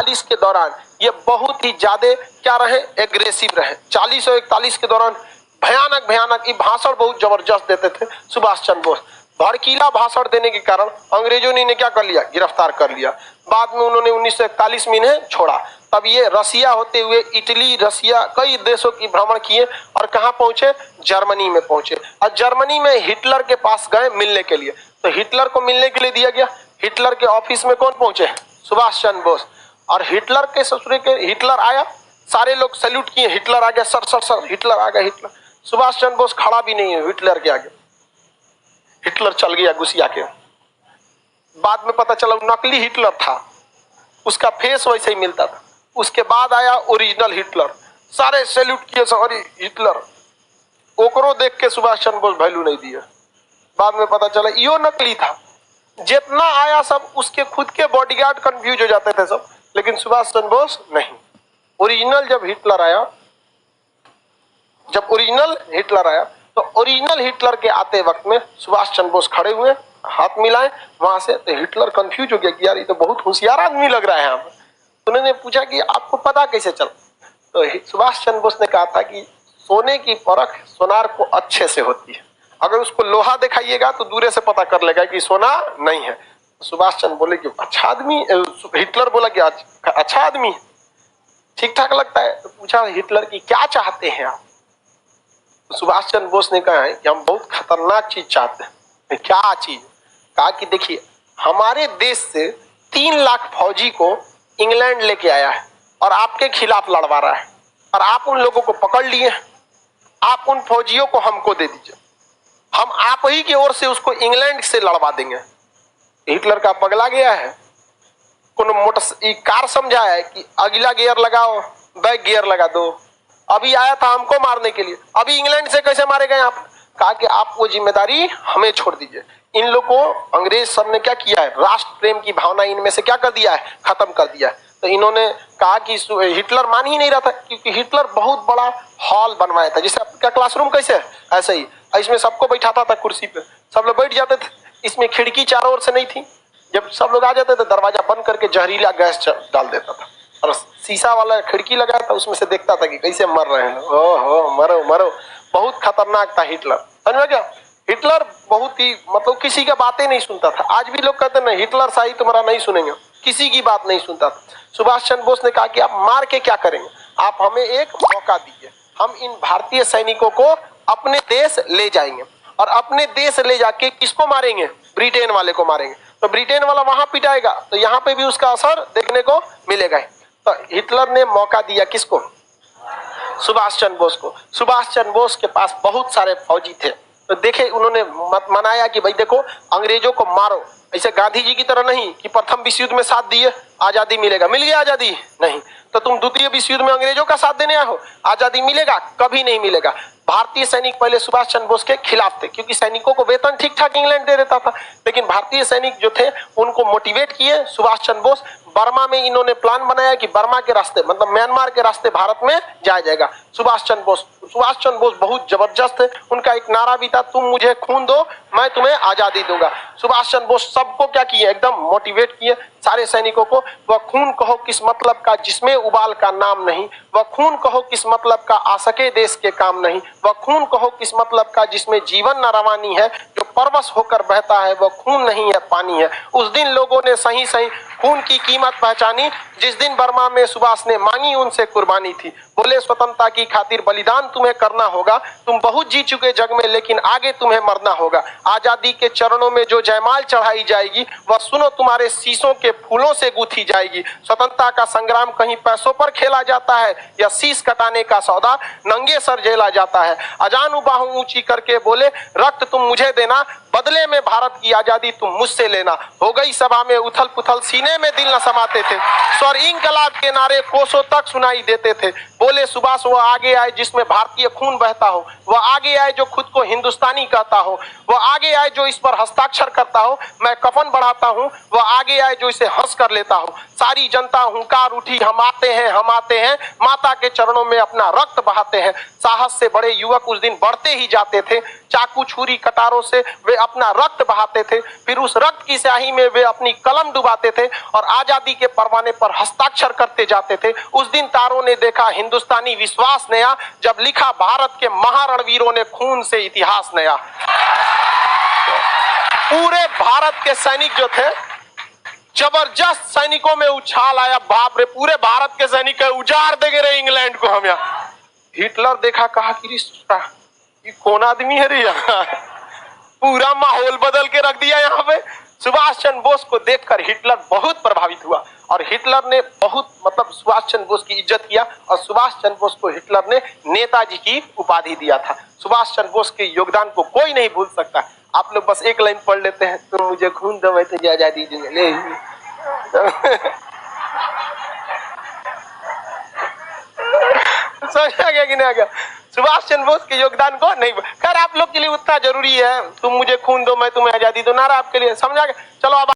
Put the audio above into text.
41 के दौरान ये बहुत ही ज्यादा क्या रहे, एग्रेसिव रहे। 40 और 41 के दौरान भयानक भयानक ये भाषण बहुत जबरदस्त देते थे सुभाष चंद्र बोस। भड़कीला भाषण देने के कारण अंग्रेजों ने इन्हें क्या कर लिया, गिरफ्तार कर लिया। बाद में उन्होंने 1941 में इन्हें छोड़ा। तब ये रसिया होते हुए इटली, रसिया, कई देशों की भ्रमण किए और कहाँ पहुंचे, जर्मनी में पहुंचे। और जर्मनी में हिटलर के पास गए मिलने के लिए। तो हिटलर को मिलने के लिए दिया गया। हिटलर के ऑफिस में कौन पहुंचे, सुभाष चंद्र बोस। और हिटलर के ससुरे के हिटलर आया, सारे लोग सैल्यूट किए, हिटलर आ गया, सर सर सर हिटलर आ गया। हिटलर, सुभाष चंद्र बोस खड़ा भी नहीं है हिटलर के आगे, हिटलर चल गया घुसिया के। बाद में पता चला नकली हिटलर था, उसका फेस वैसे ही मिलता था। उसके बाद आया ओरिजिनल हिटलर, सारे सैल्यूट किए, सॉरी हिटलर। ओकरो देख के सुभाष चंद्र बोस वैल्यू नहीं दिया। बाद में पता चला यो नकली था। जितना आया सब उसके खुद के बॉडीगार्ड कंफ्यूज हो जाते थे सब, लेकिन सुभाष चंद्र बोस नहीं। ओरिजिनल जब हिटलर आया, जब ओरिजिनल हिटलर आया तो ओरिजिनल हिटलर के आते वक्त में सुभाष चंद्र बोस खड़े हुए, हाथ मिलाए वहां से। तो हिटलर कंफ्यूज हो गया कि यार ये तो बहुत होशियार आदमी लग रहा है यहाँ पर। तो उन्होंने पूछा कि आपको पता कैसे चला? तो सुभाष चंद्र बोस ने कहा था कि सोने की परख सोनार को अच्छे से होती है, अगर उसको लोहा दिखाइएगा तो दूर से पता कर लेगा कि सोना नहीं है। सुभाष चंद्र बोले कि अच्छा आदमी, हिटलर बोला कि अच्छा आदमी है, ठीक ठाक लगता है। तो पूछा हिटलर की क्या चाहते हैं आप? सुभाष चंद्र बोस ने कहा है कि हम बहुत खतरनाक चीज चाहते हैं। क्या चीज? कहा कि देखिए हमारे देश से 3 लाख फौजी को इंग्लैंड लेके आया है और आपके खिलाफ लड़वा रहा है, और आप उन लोगों को पकड़ लिए। आप उन फौजियों को हमको दे दीजिए, हम आप ही की ओर से उसको इंग्लैंड से लड़वा देंगे। हिटलर का पगला गया है, कोनो मोटर कार समझा है कि अगला गियर लगाओ, बैक गियर लगा दो। अभी आया था हमको मारने के लिए, अभी इंग्लैंड से कैसे मारे गए आप? कहा कि आप वो जिम्मेदारी हमें छोड़ दीजिए। इन लोग को अंग्रेज सब ने क्या किया है, राष्ट्र प्रेम की भावना इनमें से क्या कर दिया है, खत्म कर दिया है। तो इन्होंने कहा कि हिटलर मान ही नहीं रहा था, क्योंकि हिटलर बहुत बड़ा हॉल बनवाया था, जैसे आपका क्लासरूम कैसे है ऐसे ही। इसमें सबको बैठाता था कुर्सी पे, सब लोग बैठ जाते थे। इसमें खिड़की चारों ओर से नहीं थी, जब सब लोग आ जाते थे दरवाजा बंद करके जहरीला गैस डाल देता था, और शीशा वाला खिड़की लगाया था, उसमें से देखता था कि कैसे मर रहे हैं। ओहो मरो मरो, बहुत खतरनाक था हिटलर, समझ में क्या? हिटलर बहुत ही मतलब किसी की बातें नहीं सुनता था। आज भी लोग कहते हैं ना हिटलर शाही तुम्हारा नहीं सुनेंगे, किसी की बात नहीं सुनता था। सुभाष चंद्र बोस ने कहा कि आप मार के क्या करेंगे, आप हमें एक मौका दीजिए, हम इन भारतीय सैनिकों को अपने देश ले जाएंगे। और अपने देश ले जाके किसको मारेंगे, ब्रिटेन वाले को मारेंगे। तो ब्रिटेन वाला वहां पिटाएगा तो यहाँ पे भी उसका असर देखने को मिलेगा। तो हिटलर ने मौका दिया किसको, सुभाष चंद्र बोस को। सुभाष चंद्र बोस के पास बहुत सारे फौजी थे, तो देखे उन्होंने मनाया कि भाई देखो अंग्रेजों को मारो, ऐसे गांधी जी की तरह नहीं कि प्रथम विश्व युद्ध में साथ दिए आजादी मिलेगा, मिल गया आजादी, नहीं। तो तुम द्वितीय विश्व युद्ध में अंग्रेजों का साथ देने आए हो, आजादी मिलेगा, कभी नहीं मिलेगा। भारतीय सैनिक पहले सुभाष चंद्र बोस के खिलाफ थे, क्योंकि सैनिकों को वेतन ठीक ठाक इंग्लैंड दे देता था, लेकिन भारतीय सैनिक जो थे उनको मोटिवेट किए सुभाष चंद्र बोस। बर्मा में इन्होंने प्लान बनाया कि बर्मा के रास्ते मतलब म्यांमार के रास्ते भारत में जाया जाएगा। सुभाष चंद्र बोस बहुत जबरदस्त है, उनका एक नारा भी था, तुम मुझे खून दो मैं तुम्हें आजादी दूंगा। सुभाष चंद्र बोस सबको क्या किए, एकदम मोटिवेट किए सारे सैनिकों को। वह खून कहो किस मतलब का जिसमें उबाल का नाम नहीं, वह खून कहो किस मतलब का आ सके देश के काम नहीं, वह खून कहो किस मतलब का जिसमें जीवन न रवानी है, जो परवश होकर बहता है वह खून नहीं है पानी है। उस दिन लोगों ने सही सही खून की कीमत पहचानी, जिस दिन बर्मा में सुभाष ने मांगी उनसे कुर्बानी थी। बोले स्वतंत्रता की खातिर बलिदान तुम्हें करना होगा, तुम बहुत जी चुके जग में लेकिन आगे तुम्हें मरना होगा। आजादी के चरणों में जो जयमाल चढ़ाई जाएगी वह सुनो तुम्हारे शीशों के फूलों से गूंथी जाएगी। स्वतंत्रता का संग्राम कहीं पैसों पर खेला जाता है या शीश कटाने का सौदा नंगे सर झेला जाता है। अजान बाहों ऊंची करके बोले रक्त तुम मुझे देना, बदले में भारत की आजादी तुम मुझसे लेना। हो गई सभा में उथल पुथल, सीने में दिल न समाते थे, स्वर इंकलाब के नारे कोसों तक सुनाई देते थे। बोले सुभाष वह आगे आए जिसमें भारतीय खून बहता हो, वह आगे आए जो खुद को हिंदुस्तानी कहता हो, वह आगे आए जो इस पर हस्ताक्षर करता हो, मैं कफन बढ़ाता हूँ, वह आगे आए जो इसे हंस कर लेता हो। सारी जनता हुंकार उठी, हम आते हैं हम आते हैं, माता के चरणों में अपना रक्त बहाते हैं। साहस से बड़े युवक उस दिन बढ़ते ही जाते थे, चाकू छुरी कटारों से वे अपना रक्त बहाते थे, फिर उस रक्त की स्याही में वे अपनी कलम डुबाते थे और आजादी के परवाने पर हस्ताक्षर करते जाते थे। उस दिन तारों ने देखा हिंदुस्तानी विश्वास नया, जब लिखा भारत के महारणवीरों ने खून से इतिहास नया। पूरे भारत के सैनिक जो थे, जबरदस्त सैनिकों में उछाल आया, बाप रे, पूरे भारत के सैनिक उजाड़ देंगे रे इंग्लैंड को हम यहाँ। हिटलर देखा, कहा कि ये कौन आदमी है रे यहाँ, पूरा माहौल बदल के रख दिया यहाँ पे। सुभाष चंद्र बोस को देखकर हिटलर बहुत प्रभावित हुआ और हिटलर ने बहुत सुभाष चंद्र बोस की इज्जत किया और सुभाष चंद्र बोस को हिटलर ने नेताजी की उपाधि दिया था। सुभाष चंद्र बोस के योगदान को कोई नहीं भूल सकता। आप लोग बस एक लाइन पढ़ लेते हैं, तुम मुझे खून दो मैं तुझे आजादी दूंगा, ले समझा गया कि नहीं आ गया? सुभाष चंद्र बोस के योगदान को नहीं, खैर आप लोग के लिए उतना जरूरी है, तुम मुझे खून दो मैं तुम्हें आजादी दो, नारा आपके लिए, समझा गया? चलो अब